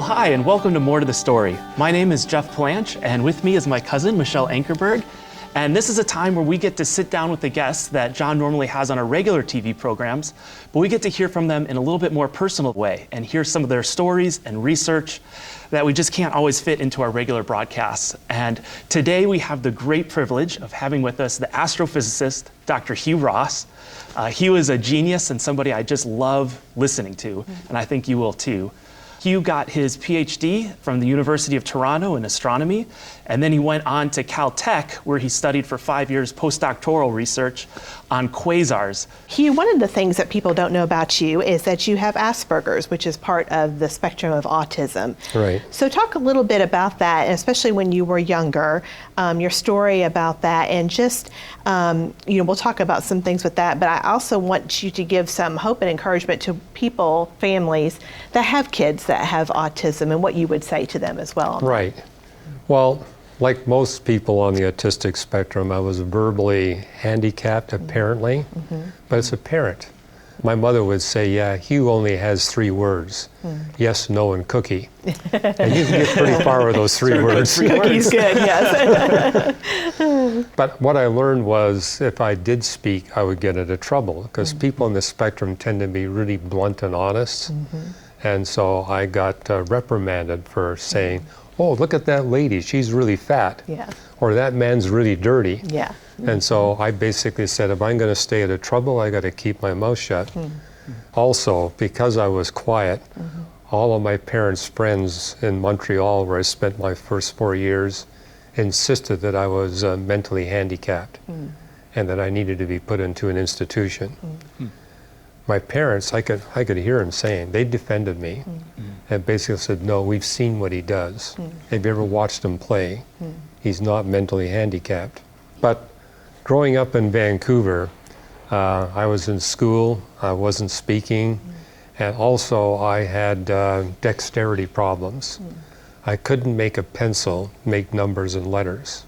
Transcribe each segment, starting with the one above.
Well, hi, and welcome to More to the Story. My name is Jeff Planch, and with me is my cousin, Michelle Ankerberg. And this is a time where we get to sit down with the guests that John normally has on our regular TV programs, but we get to hear from them in a little bit more personal way and hear some of their stories and research that we just can't always fit into our regular broadcasts. And today we have the great privilege of having with us the astrophysicist, Dr. Hugh Ross. Hugh is a genius and somebody I just love listening to, and I think you will too. Hugh got his PhD from the University of Toronto in astronomy, and then he went on to Caltech, where he studied for 5 years postdoctoral research on quasars. Hugh, one of the things that people don't know about you is that you have Asperger's, which is part of the spectrum of autism. Right. So talk a little bit about that, especially when you were younger, your story about that, and just, we'll talk about some things with that, but I also want you to give some hope and encouragement to people, families that have kids that have autism, and what you would say to them as well. Right. Well, like most people on the autistic spectrum, I was verbally handicapped, apparently, but it's apparent. My mother would say, yeah, Hugh only has 3 words, yes, no, and cookie. And you can get pretty far with those 3 words. Cookie's good, yes. But what I learned was if I did speak, I would get into trouble, because people on the spectrum tend to be really blunt and honest. And so I got reprimanded for saying, oh, look at that lady, she's really fat. Yeah. Or that man's really dirty. Yeah. And so I basically said, if I'm going to stay out of trouble, I got to keep my mouth shut. Also, because I was quiet, all of my parents' friends in Montreal, where I spent my first 4 years, insisted that I was mentally handicapped and that I needed to be put into an institution. My parents, I could hear them saying, they defended me and basically said, no, we've seen what he does. Have you ever watched him play? He's not mentally handicapped. But growing up in Vancouver, I was in school, I wasn't speaking, and also I had dexterity problems. I couldn't make a pencil make numbers and letters.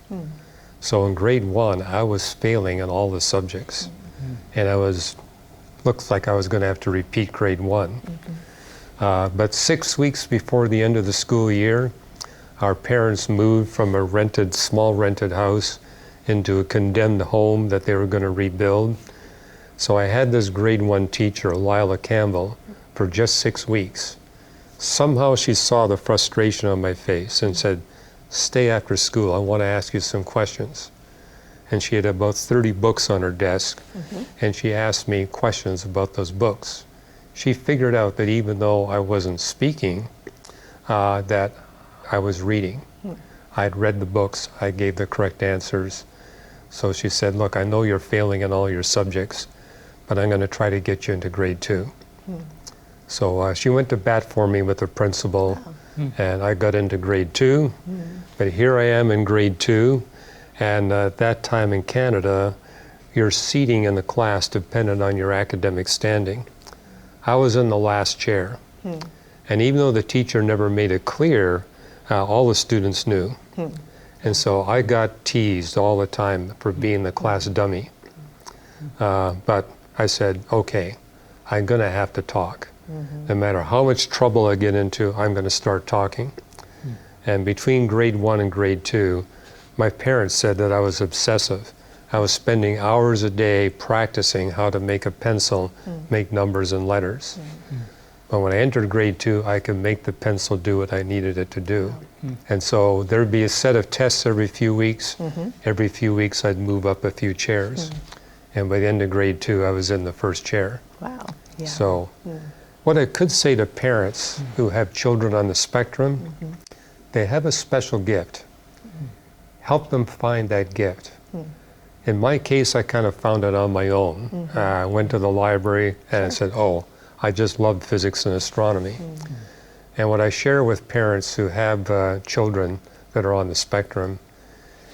So in grade 1, I was failing in all the subjects. And looks like I was going to have to repeat grade 1. But 6 weeks before the end of the school year, our parents moved from a small rented house into a condemned home that they were going to rebuild. So I had this grade 1 teacher, Lila Campbell, for just 6 weeks. Somehow she saw the frustration on my face and said, stay after school, I want to ask you some questions. And she had about 30 books on her desk, and she asked me questions about those books. She figured out that even though I wasn't speaking, that I was reading. I had read the books, I gave the correct answers. So she said, look, I know you're failing in all your subjects, but I'm going to try to get you into grade 2. So she went to bat for me with the principal, and I got into grade 2. But here I am in grade 2. And at that time in Canada, your seating in the class depended on your academic standing. I was in the last chair. And even though the teacher never made it clear, all the students knew. And so I got teased all the time for being the class dummy. But I said, okay, I'm going to have to talk. No matter how much trouble I get into, I'm going to start talking. And between grade 1 and grade 2, my parents said that I was obsessive. I was spending hours a day practicing how to make a pencil, make numbers and letters. But when I entered grade 2, I could make the pencil do what I needed it to do. And so there'd be a set of tests every few weeks. Every few weeks I'd move up a few chairs. And by the end of grade 2, I was in the first chair. Wow. Yeah. So what I could say to parents who have children on the spectrum, they have a special gift. Help them find that gift. In my case, I kind of found it on my own. I went to the library and I said, oh, I just love physics and astronomy. And what I share with parents who have children that are on the spectrum,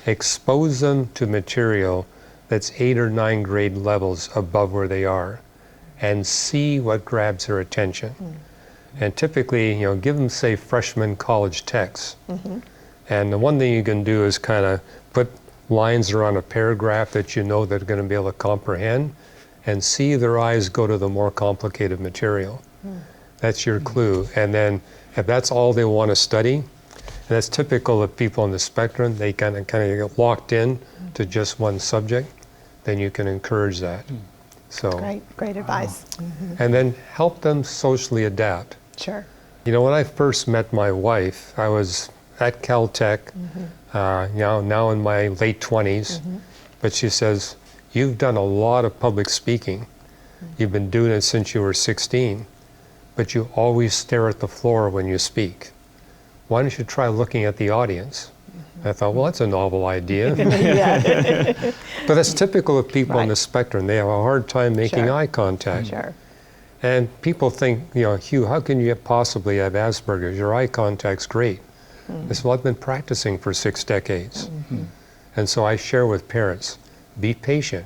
expose them to material that's 8 or 9 grade levels above where they are and see what grabs their attention. And typically, give them, say, freshman college texts. And the one thing you can do is kind of put lines around a paragraph that you know they're going to be able to comprehend, and see their eyes go to the more complicated material. That's your clue. And then if that's all they want to study, and that's typical of people on the spectrum, they kind of get locked in to just one subject, then you can encourage that. So, Great advice. and then help them socially adapt. Sure. You know, when I first met my wife, I was at Caltech, now in my late 20s, but she says, "You've done a lot of public speaking. You've been doing it since you were 16, but you always stare at the floor when you speak. Why don't you try looking at the audience?" I thought, well, that's a novel idea. But that's typical of people on the spectrum. They have a hard time making eye contact. Sure. And people think, you know, "Hugh, how can you possibly have Asperger's? Your eye contact's great." I said, "Well, I've been practicing for 6 decades. And so I share with parents, be patient.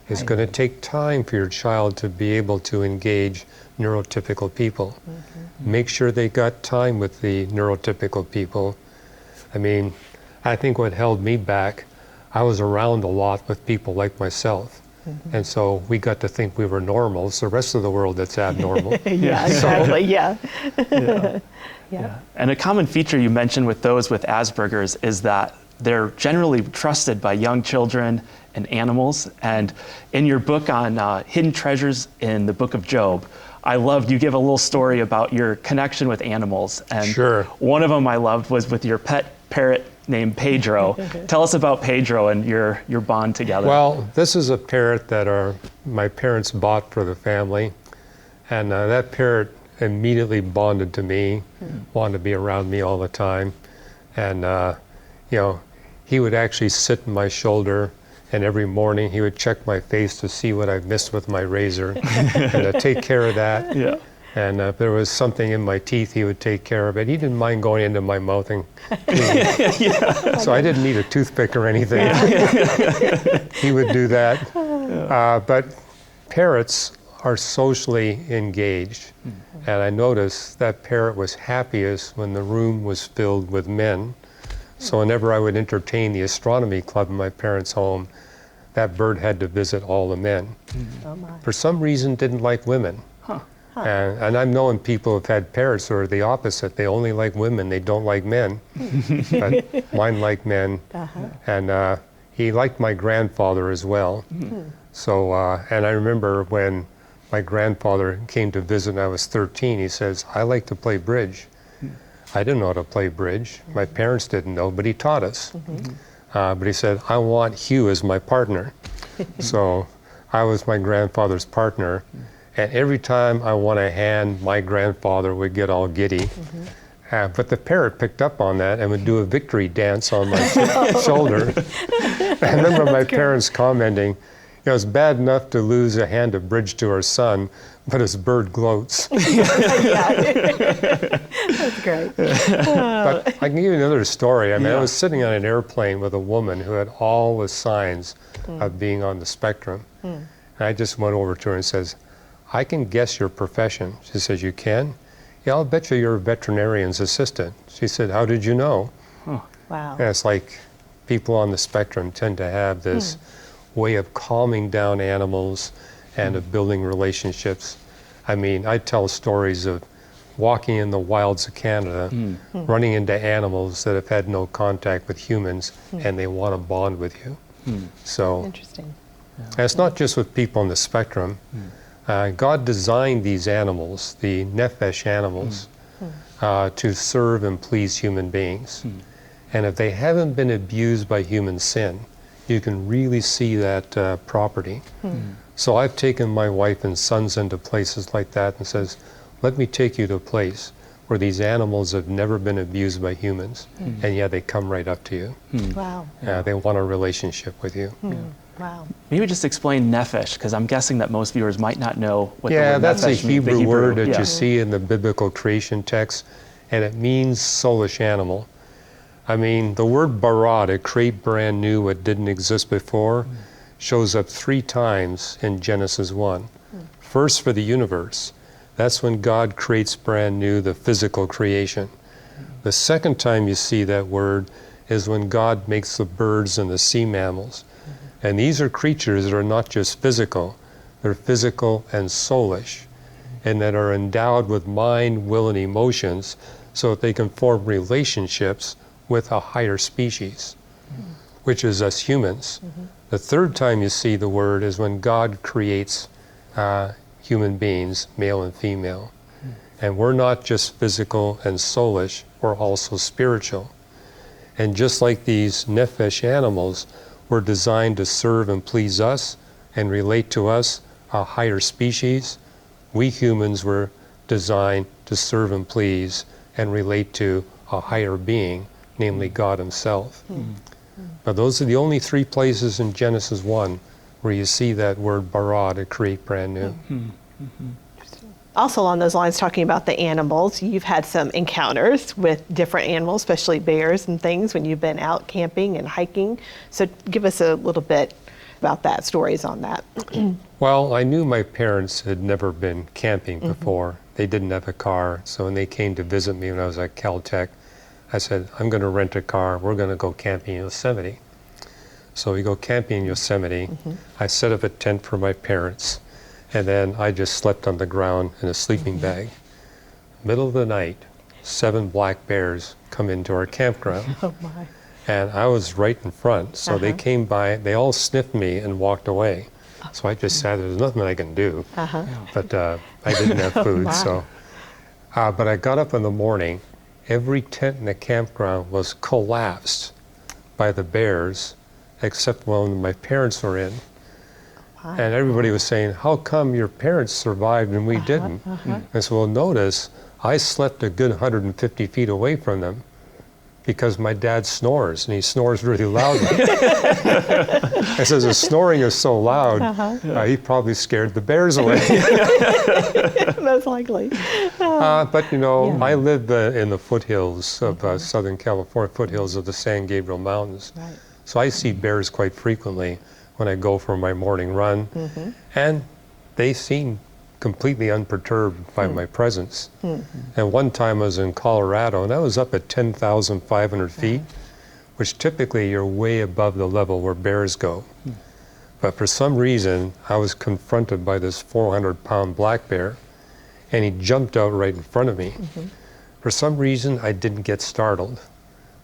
It's going to take time for your child to be able to engage neurotypical people. Make sure they got time with the neurotypical people." I mean, I think what held me back, I was around a lot with people like myself. And so we got to think we were normal. It's the rest of the world that's abnormal. Yeah, exactly. Yeah. And a common feature you mentioned with those with Asperger's is that they're generally trusted by young children and animals. And in your book on hidden treasures in the book of Job, I loved, you give a little story about your connection with animals. And one of them I loved was with your pet parrot named Pedro. Tell us about Pedro and your bond together. Well, this is a parrot that my parents bought for the family. And that parrot immediately bonded to me, wanted to be around me all the time. And, you know, he would actually sit on my shoulder, and every morning he would check my face to see what I've missed with my razor and take care of that. Yeah. And if there was something in my teeth, he would take care of it. He didn't mind going into my mouth and cleaning it. So I didn't need a toothpick or anything. He would do that. But parrots are socially engaged. And I noticed that parrot was happiest when the room was filled with men. So whenever I would entertain the astronomy club in my parents' home, that bird had to visit all the men. For some reason, didn't like women. And I've known people who've had parrots who are the opposite. They only like women, they don't like men. But mine like men. And he liked my grandfather as well. So, and I remember when my grandfather came to visit when I was 13, he says, "I like to play bridge." I didn't know how to play bridge. My parents didn't know, but he taught us. But he said, "I want Hugh as my partner." So I was my grandfather's partner. And every time I won a hand, my grandfather would get all giddy. But the parrot picked up on that and would do a victory dance on my shoulder. I remember my parents commenting, "You know, it's bad enough to lose a hand of bridge to our son, but his bird gloats." That's great. But I can give you another story. I mean, I was sitting on an airplane with a woman who had all the signs of being on the spectrum. And I just went over to her and says, "I can guess your profession." She says, "You can?" "Yeah, I'll bet you're a veterinarian's assistant." She said, "How did you know?" Wow. And it's like people on the spectrum tend to have this way of calming down animals and of building relationships. I mean, I tell stories of walking in the wilds of Canada, running into animals that have had no contact with humans, and they want to bond with you. So Interesting. and it's not just with people on the spectrum. God designed these animals, the nephesh animals, to serve and please human beings. And if they haven't been abused by human sin, you can really see that property. So I've taken my wife and sons into places like that and says, "Let me take you to a place where these animals have never been abused by humans, and yet they come right up to you. Wow. They want a relationship with you. Wow. Maybe just explain nephesh, because I'm guessing that most viewers might not know what the Yeah, word that's a nephesh means. Hebrew word that yeah. you see in the biblical creation text, and it means soulish animal. I mean, the word bara, to create brand new what didn't exist before, shows up 3 times in Genesis 1. First for the universe. That's when God creates brand new, the physical creation. The second time you see that word is when God makes the birds and the sea mammals. And these are creatures that are not just physical, they're physical and soulish, and that are endowed with mind, will, and emotions, so that they can form relationships with a higher species, which is us humans. The third time you see the word is when God creates human beings, male and female. And we're not just physical and soulish, we're also spiritual. And just like these nephesh animals were designed to serve and please us and relate to us, a higher species, we humans were designed to serve and please and relate to a higher being, namely God himself. But those are the only three places in Genesis 1 where you see that word bara, to create brand new. Also along those lines, talking about the animals, you've had some encounters with different animals, especially bears and things, when you've been out camping and hiking. So give us a little bit about that, stories on that. Well, I knew my parents had never been camping before. They didn't have a car, so when they came to visit me when I was at Caltech, I said, I'm going to rent a car, we're going to go camping in Yosemite. So we go camping in Yosemite. I set up a tent for my parents, and then I just slept on the ground in a sleeping bag. Middle of the night, 7 black bears come into our campground. Oh my. And I was right in front, so they came by, they all sniffed me and walked away. So I just sat there, there's nothing I can do, but I didn't have food, so. But I got up in the morning, every tent in the campground was collapsed by the bears, except one my parents were in. And everybody was saying, how come your parents survived and we didn't? I said, well, notice, I slept a good 150 feet away from them because my dad snores, and he snores really loudly. I says, his snoring is so loud, he probably scared the bears away. Most likely. But you know, I live in the foothills of Southern California, foothills of the San Gabriel Mountains. So I see bears quite frequently when I go for my morning run, and they seem completely unperturbed by my presence. And one time I was in Colorado, and I was up at 10,500 feet, which typically you're way above the level where bears go. But for some reason, I was confronted by this 400-pound black bear, and he jumped out right in front of me. For some reason, I didn't get startled,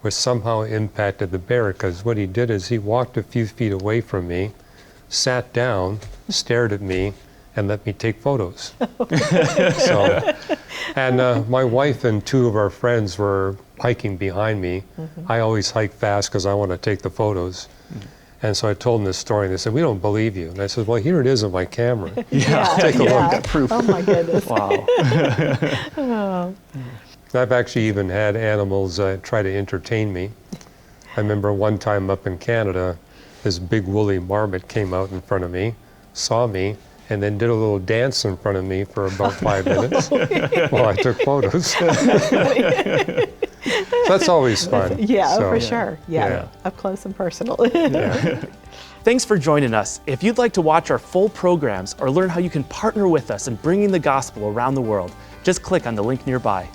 which somehow impacted the bear, because what he did is he walked a few feet away from me, sat down, stared at me, and let me take photos. And my wife and 2 of our friends were hiking behind me. I always hike fast because I want to take the photos. And so I told them this story, and they said, we don't believe you. And I said, well, here it is on my camera. Take a look at proof. Oh my goodness. Wow. I've actually even had animals try to entertain me. I remember one time up in Canada, this big woolly marmot came out in front of me, saw me, and then did a little dance in front of me for about 5 minutes while I took photos. So that's always fun. Yeah, So, for sure. Yeah, up close and personal. Thanks for joining us. If you'd like to watch our full programs or learn how you can partner with us in bringing the gospel around the world, just click on the link nearby.